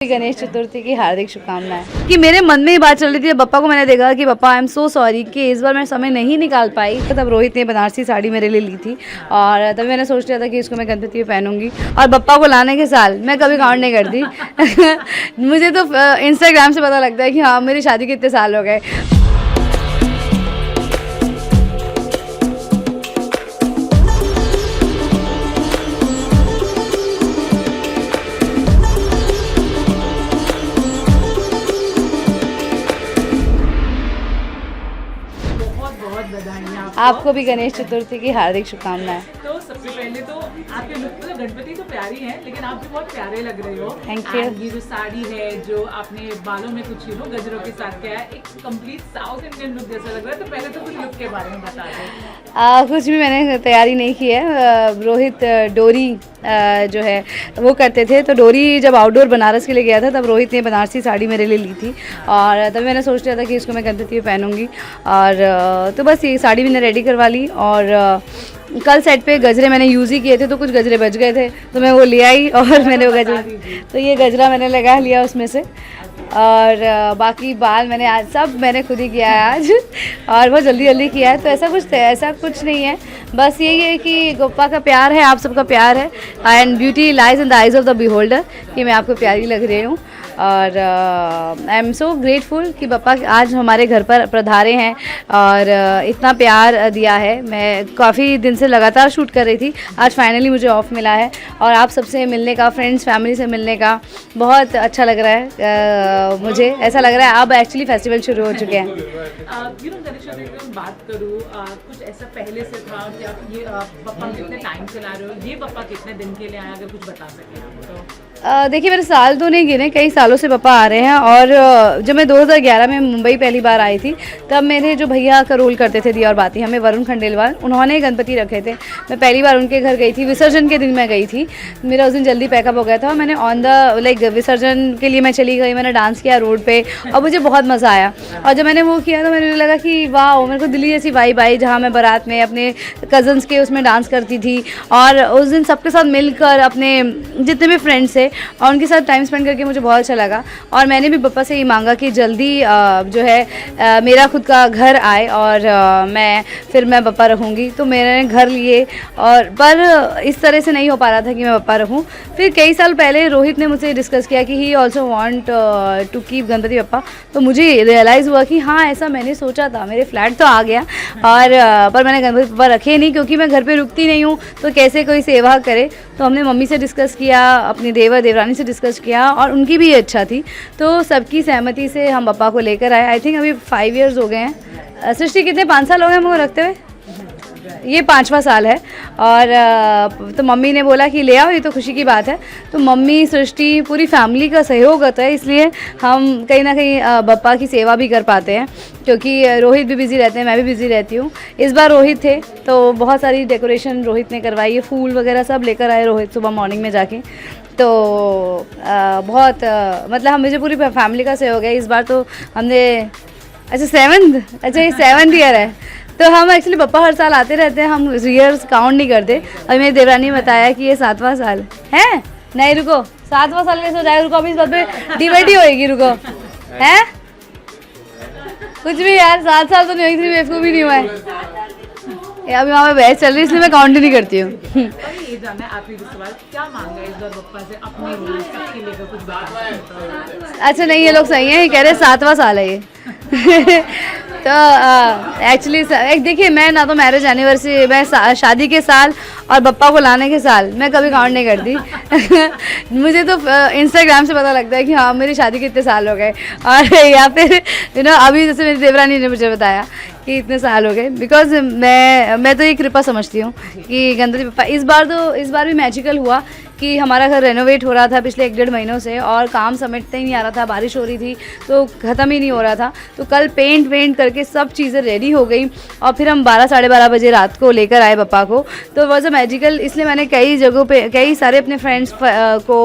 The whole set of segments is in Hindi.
गणेश चतुर्थी की हार्दिक शुभकामनाएं। कि मेरे मन में ही बात चल रही थी, पापा को मैंने देखा कि पापा आई एम सो सॉरी कि इस बार मैं समय नहीं निकाल पाई। तब रोहित ने बनारसी साड़ी मेरे लिए ली थी और तभी मैंने सोच लिया था कि इसको मैं गणपति में पहनूंगी। और पप्पा को लाने के साल मैं कभी काउंट नहीं करती मुझे तो इंस्टाग्राम से पता लगता है कि हाँ मेरी शादी के इतने साल हो गए। आपको भी गणेश चतुर्थी की हार्दिक शुभकामनाएं। तो सबसे पहले तो आपके लुक तो गणपति तो प्यारी हैं, लेकिन आप भी बहुत प्यारे लग रहे हो। Thank you. ये जो साड़ी है, जो आपने बालों में कुछ गजरों के साथ किया है, एक कंप्लीट साउथ इंडियन लुक जैसा लग रहा है। तो पहले तो कुछ लुक के बारे में बता दो। कुछ भी मैंने तैयारी नहीं की है। रोहित डोरी जो है वो करते थे, तो डोरी जब आउटडोर बनारस के लिए गया था तब रोहित ने बनारसी साड़ी मेरे लिए ली थी और तभी मैंने सोच लिया था कि इसको मैं गणपति में पहनूंगी। और तो बस ये साड़ी मैंने रेडी करवा ली और कल सेट पे गजरे मैंने यूज़ ही किए थे, तो कुछ गजरे बच गए थे तो मैं वो ले आई और मैंने वो गजरा, तो ये गजरा मैंने लगा लिया उसमें से। और बाकी बाल मैंने आज सब मैंने खुद ही किया है आज और बहुत जल्दी जल्दी किया है। तो ऐसा कुछ नहीं है, बस यही है कि गोप्पा का प्यार है, आप सबका प्यार है and beauty lies in the eyes of the beholder कि मैं आपको प्यारी लग रही हूँ। और आई एम सो ग्रेटफुल कि पापा आज हमारे घर पर पधारे हैं और इतना प्यार दिया है। मैं काफ़ी दिन से लगातार शूट कर रही थी, आज फाइनली मुझे ऑफ मिला है और आप सबसे मिलने का, फ्रेंड्स फैमिली से मिलने का बहुत अच्छा लग रहा है। मुझे ऐसा लग रहा है अब एक्चुअली फेस्टिवल शुरू हो चुके हैं। बात करूँ कुछ ऐसा पहले से था कि आप ये पापा कितने टाइम से ला रहे हो, ये पापा कितने दिन के लिए आए, अगर कुछ बता सकें तो। देखिए मेरे साल तो नहीं गिने, कई सालों से पापा आ रहे हैं और जब मैं 2011 में मुंबई पहली बार आई थी तब मेरे जो भैया का रोल करते थे दिया और बाती हमें, वरुण खंडेलवाल, उन्होंने गणपति रखे थे। मैं पहली बार उनके घर गई थी, विसर्जन के दिन मैं गई थी। मेरा उस दिन जल्दी पैकअप हो गया था, मैंने ऑन द विसर्जन के लिए मैं चली गई, मैंने डांस किया रोड पे और मुझे बहुत मज़ा आया। और जब मैंने वो किया तो मेरे लगा कि वाह, मेरे को दिल्ली जैसी वाइब आई जहाँ मैं बारात में अपने कज़न्स के उसमें डांस करती थी और उस दिन सबके साथ मिलकर अपने जितने भी फ्रेंड्स थे और उनके साथ टाइम स्पेंड करके मुझे बहुत अच्छा लगा। और मैंने भी पापा से ये मांगा कि जल्दी जो है मेरा खुद का घर आए और मैं पापा रहूँगी, तो मैंने घर लिए और पर इस तरह से नहीं हो पा रहा था कि मैं पापा रहूँ। फिर कई साल पहले रोहित ने मुझसे डिस्कस किया कि he also want to keep Ganpati पापा, तो मुझे रियलाइज़ हुआ कि हाँ ऐसा मैंने सोचा था, मेरे फ्लैट तो आ गया और पर मैंने गणपति पापा रखे नहीं क्योंकि मैं घर पर रुकती नहीं हूँ, तो कैसे कोई सेवा करे। तो हमने मम्मी से डिस्कस किया, अपनी देवर देवरानी से डिस्कस किया और उनकी भी इच्छा थी, तो सबकी सहमति से हम पापा को लेकर आए। आई थिंक अभी 5 इयर्स हो गए हैं। सृष्टि कितने 5 साल हो गए हमको रखते हुए, ये 5वां साल है। और तो मम्मी ने बोला कि ले आओ, ये तो खुशी की बात है। तो मम्मी, सृष्टि, पूरी फैमिली का सहयोग होता है, इसलिए हम कहीं ना कहीं बप्पा की सेवा भी कर पाते हैं क्योंकि रोहित भी बिज़ी रहते हैं, मैं भी बिज़ी रहती हूँ। इस बार रोहित थे तो बहुत सारी डेकोरेशन रोहित ने करवाई है, फूल वगैरह सब लेकर आए रोहित सुबह मॉर्निंग में जाके। तो बहुत मतलब हम मुझे पूरी फैमिली का सहयोग है। इस बार तो हमने अच्छा ये 7th ईयर है, तो हम एक्चुअली पापा हर साल आते रहते हैं, हम ईयर्स काउंट नहीं करते। अभी मेरी देवरानी ने बताया कि ये 7वां साल है। नहीं रुको, 7वां साल कैसे हो जाएगा, रुको अभी इस बात पे डिबेट ही होएगी, रुको है कुछ भी यार, 7 साल तो नहीं हुई, इतनी बेवकूफ़ भी नहीं हुआ है। अभी वहाँ पे बहस चल रही है इसलिए मैं काउंट ही नहीं करती हूँ। ये जानना है आखिरी सवाल, क्या मांगा इस बार पप्पा से अपने लिए, सबके लिए कुछ बात? अच्छा नहीं, ये लोग सही हैं, ये कह रहे 7वां साल है ये तो एक्चुअली देखिए, मैं ना तो मैरिज एनिवर्सरी, मैं शादी के साल और बप्पा को लाने के साल मैं कभी काउंट नहीं करती मुझे तो इंस्टाग्राम से पता लगता है कि हाँ मेरी शादी के इतने साल हो गए और या फिर अभी जैसे मेरी देवरानी ने मुझे बताया कि इतने साल हो गए, बिकॉज मैं तो ये कृपा समझती हूँ कि गणपति पापा इस बार भी मैजिकल हुआ कि हमारा घर रेनोवेट हो रहा था पिछले 1-1.5 महीनों से और काम समेटते ही नहीं आ रहा था, बारिश हो रही थी तो ख़त्म ही नहीं हो रहा था। तो कल पेंट करके सब चीज़ें रेडी हो गई और फिर हम 12-12:30 बजे रात को लेकर आए पापा को। तो वॉज अ मैजिकल, इसलिए मैंने कई जगहों पे कई सारे अपने फ्रेंड्स को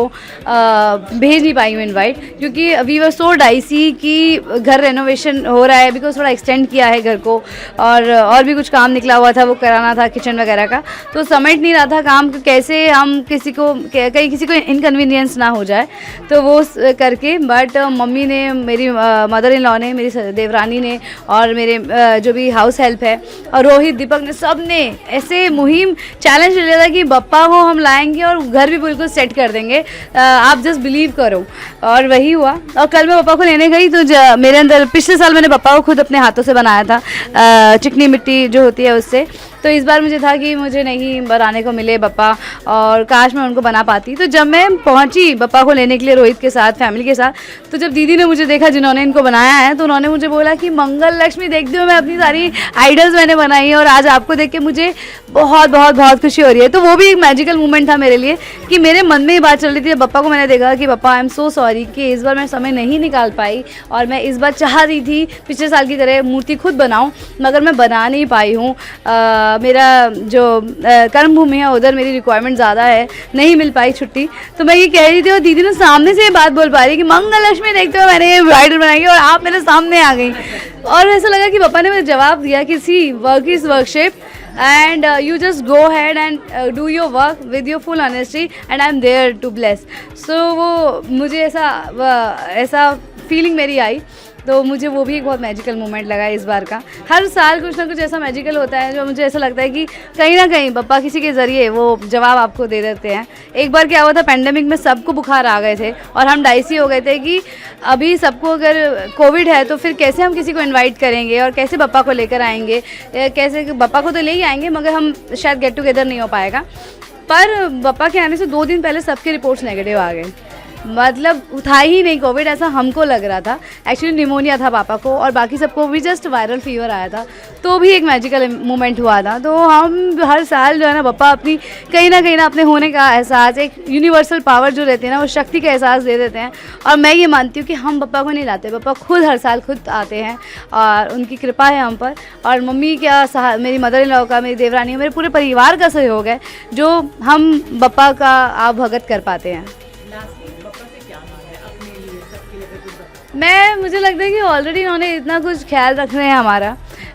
भेज नहीं पाई हूँ इन्वाइट, क्योंकि वी वर सो डाइसी कि घर रेनोवेशन हो रहा है, बिकॉज थोड़ा एक्सटेंड किया है घर को और भी कुछ काम निकला हुआ था वो कराना था किचन वगैरह का, तो समेट नहीं रहा था काम, कैसे हम किसी को कहीं किसी को इनकन्वीनियंस ना हो जाए, तो वो करके। बट मम्मी ने, मेरी मदर इन लॉ ने, मेरी देवरानी ने, और मेरे जो भी हाउस हेल्प है, और रोहित, दीपक ने, सब ने ऐसे मुहिम चैलेंज ले लिया था कि बप्पा को हम लाएंगे और घर भी बिल्कुल सेट कर देंगे, आप जस्ट बिलीव करो। और वही हुआ। और कल मैं पप्पा को लेने गई तो मेरे अंदर, पिछले साल मैंने पप्पा को खुद अपने हाथों से बनाया था, चिकनी मिट्टी जो होती है उससे। तो इस बार मुझे था कि मुझे नहीं बनाने को मिले पप्पा, और काश मैं उनको बना पाती। तो जब मैं पहुंची पप्पा को लेने के लिए रोहित के साथ, फैमिली के साथ, तो जब दीदी ने मुझे देखा जिन्होंने इनको बनाया है, तो उन्होंने मुझे बोला कि मंगल लक्ष्मी देखती हो, मैं अपनी सारी आइडल्स मैंने बनाई है और आज आपको देख के मुझे बहुत बहुत बहुत खुशी हो रही है। तो वो भी एक मैजिकल मोमेंट था मेरे लिए कि मेरे मन में ही बात चल रही थी। पप्पा को मैंने देखा कि पप्पा आई एम सो सॉरी कि इस बार मैं समय नहीं निकाल पाई, और मैं इस बार चाह रही थी पिछले साल की तरह मूर्ति खुद बनाऊँ, मगर मैं बना नहीं पाई हूँ। मेरा जो कर्म भूमि है उधर मेरी रिक्वायरमेंट ज़्यादा है, नहीं मिल पाई छुट्टी। तो मैं ये कह रही थी और दीदी ने सामने से ये बात बोल पा रही कि मंगल लक्ष्मी देखते हुए मैंने ये ब्राइडल बनाई और आप मेरे सामने आ गई। और ऐसा लगा कि पापा ने मुझे जवाब दिया कि see work is worship and you just go ahead and do your work with your full honesty and I'm there to bless. So वो मुझे ऐसा फीलिंग मेरी आई, तो मुझे वो भी एक बहुत मैजिकल मोमेंट लगा इस बार का। हर साल कुछ ना कुछ ऐसा मैजिकल होता है जो मुझे ऐसा लगता है कि कहीं ना कहीं पप्पा किसी के ज़रिए वो जवाब आपको दे देते हैं। एक बार क्या हुआ था, पेंडेमिक में सबको बुखार आ गए थे और हम डाइसी हो गए थे कि अभी सबको अगर कोविड है तो फिर कैसे हम किसी को इन्वाइट करेंगे और कैसे पप्पा को लेकर आएंगे, कैसे पप्पा को तो ले ही आएंगे मगर हम शायद गेट टुगेदर नहीं हो पाएगा। पर पप्पा के आने से 2 दिन पहले सबके रिपोर्ट्स नेगेटिव आ गए, मतलब था ही नहीं कोविड, ऐसा हमको लग रहा था। एक्चुअली निमोनिया था पापा को और बाकी सबको भी जस्ट वायरल फीवर आया था, तो भी एक मैजिकल मोमेंट हुआ था। तो हम हर साल जो है ना पप्पा अपनी कहीं ना अपने होने का एहसास, एक यूनिवर्सल पावर जो रहती है ना, वो शक्ति का एहसास दे देते हैं। और मैं ये मानती हूँ कि हम पप्पा को नहीं लाते, पप्पा खुद हर साल खुद आते हैं और उनकी कृपा है हम पर। और मम्मी का, मेरी मदर इन लॉ का, मेरी देवरानी, मेरे पूरे परिवार का सहयोग है जो हम पप्पा का आप भगत कर पाते हैं। मुझे लगता है कि ऑलरेडी उन्होंने इतना कुछ ख्याल रख रहे हैं हमारा,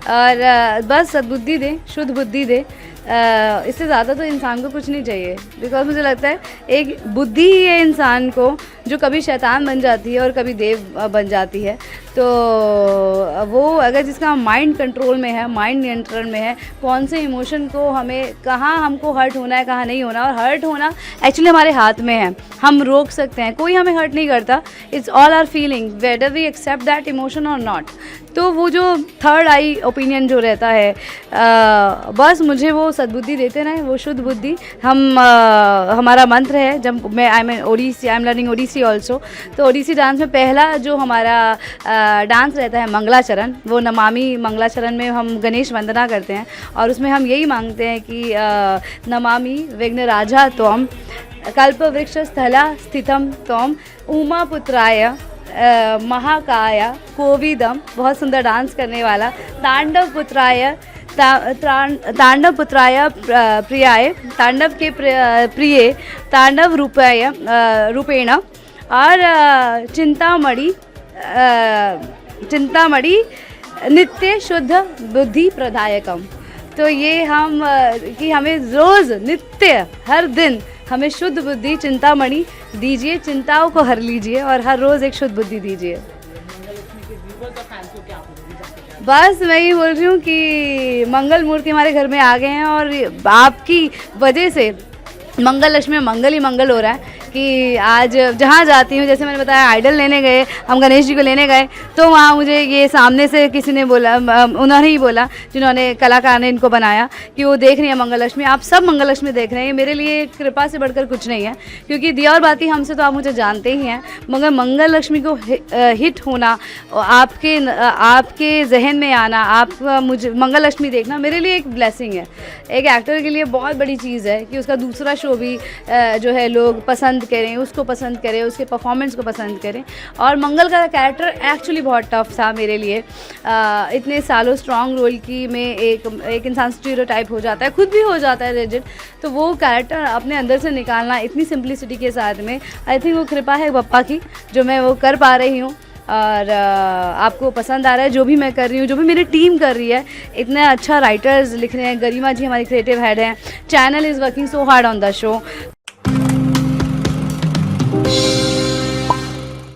और बस सद्बुद्धि दे, शुद्ध बुद्धि दे, इससे ज़्यादा तो इंसान को कुछ नहीं चाहिए। बिकॉज मुझे लगता है एक बुद्धि ही है इंसान को जो कभी शैतान बन जाती है और कभी देव बन जाती है। तो वो अगर जिसका माइंड कंट्रोल में है, माइंड नियंत्रण में है, कौन से इमोशन को हमें, कहाँ हमको हर्ट होना है, कहाँ नहीं होना, और हर्ट होना एक्चुअली हमारे हाथ में है, हम रोक सकते हैं, कोई हमें हर्ट नहीं करता। It's all our feeling whether we accept that emotion और नॉट। तो वो जो थर्ड आई ओपिनियन जो रहता है, बस मुझे वो सद्बुद्धि देते रहे, वो शुद्ध बुद्धि। हमारा मंत्र है, जब मैं I am learning Odissi also, तो ओडिसी डांस में पहला जो हमारा डांस रहता है मंगलाचरण, वो नमामि मंगलाचरण में हम गणेश वंदना करते हैं और उसमें हम यही मांगते हैं कि नमामि विघ्नराजा त्वं कल्पवृक्ष स्थला स्थितम त्वं उमापुत्राय महाकाय कोविदम, बहुत सुंदर डांस करने वाला, तांडव पुत्राय प्रियाय, तांडव के प्रिय तांडव रूपेण, और चिंतामणि नित्य शुद्ध बुद्धि प्रदायकम। तो ये हम कि हमें रोज़ नित्य हर दिन हमें शुद्ध बुद्धि चिंतामणि दीजिए, चिंताओं को हर लीजिए और हर रोज़ एक शुद्ध बुद्धि दीजिए। बस मैं ये बोल रही हूँ कि मंगल मूर्ति हमारे घर में आ गए हैं और आपकी वजह से मंगल लक्ष्मी में मंगल ही मंगल हो रहा है कि आज जहाँ जाती हूँ, जैसे मैंने बताया आइडल लेने गए, हम गणेश जी को लेने गए, तो वहाँ मुझे ये सामने से किसी ने बोला, उन्होंने ही बोला जिन्होंने कलाकार ने इनको बनाया, कि वो देख रही है मंगल लक्ष्मी, आप सब मंगल लक्ष्मी देख रहे हैं। मेरे लिए कृपा से बढ़कर कुछ नहीं है, क्योंकि दिया और बाती हमसे तो आप मुझे जानते ही हैं, मगर मंगल लक्ष्मी को हिट होना, आपके जहन में आना, आप मुझे मंगल लक्ष्मी देखना मेरे लिए एक ब्लेसिंग है। एक एक्टर के लिए बहुत बड़ी चीज़ है कि उसका दूसरा शो भी जो है लोग पसंद करें, उसको पसंद करें, उसके परफॉर्मेंस को पसंद करें। और मंगल का कैरेक्टर एक्चुअली बहुत टफ था मेरे लिए। इतने सालों स्ट्रॉन्ग रोल की में एक इंसान स्टीरियोटाइप हो जाता है, खुद भी हो जाता है रिजिड, तो वो कैरेक्टर अपने अंदर से निकालना इतनी सिंप्लिसिटी के साथ में, आई थिंक वो कृपा है पप्पा की जो मैं वो कर पा रही हूँ। और आपको पसंद आ रहा है जो भी मैं कर रही हूँ, जो भी मेरी टीम कर रही है, इतने अच्छा राइटर्स लिख रहे हैं, गरिमा जी हमारी क्रिएटिव हेड हैं, channel is working so hard on the show.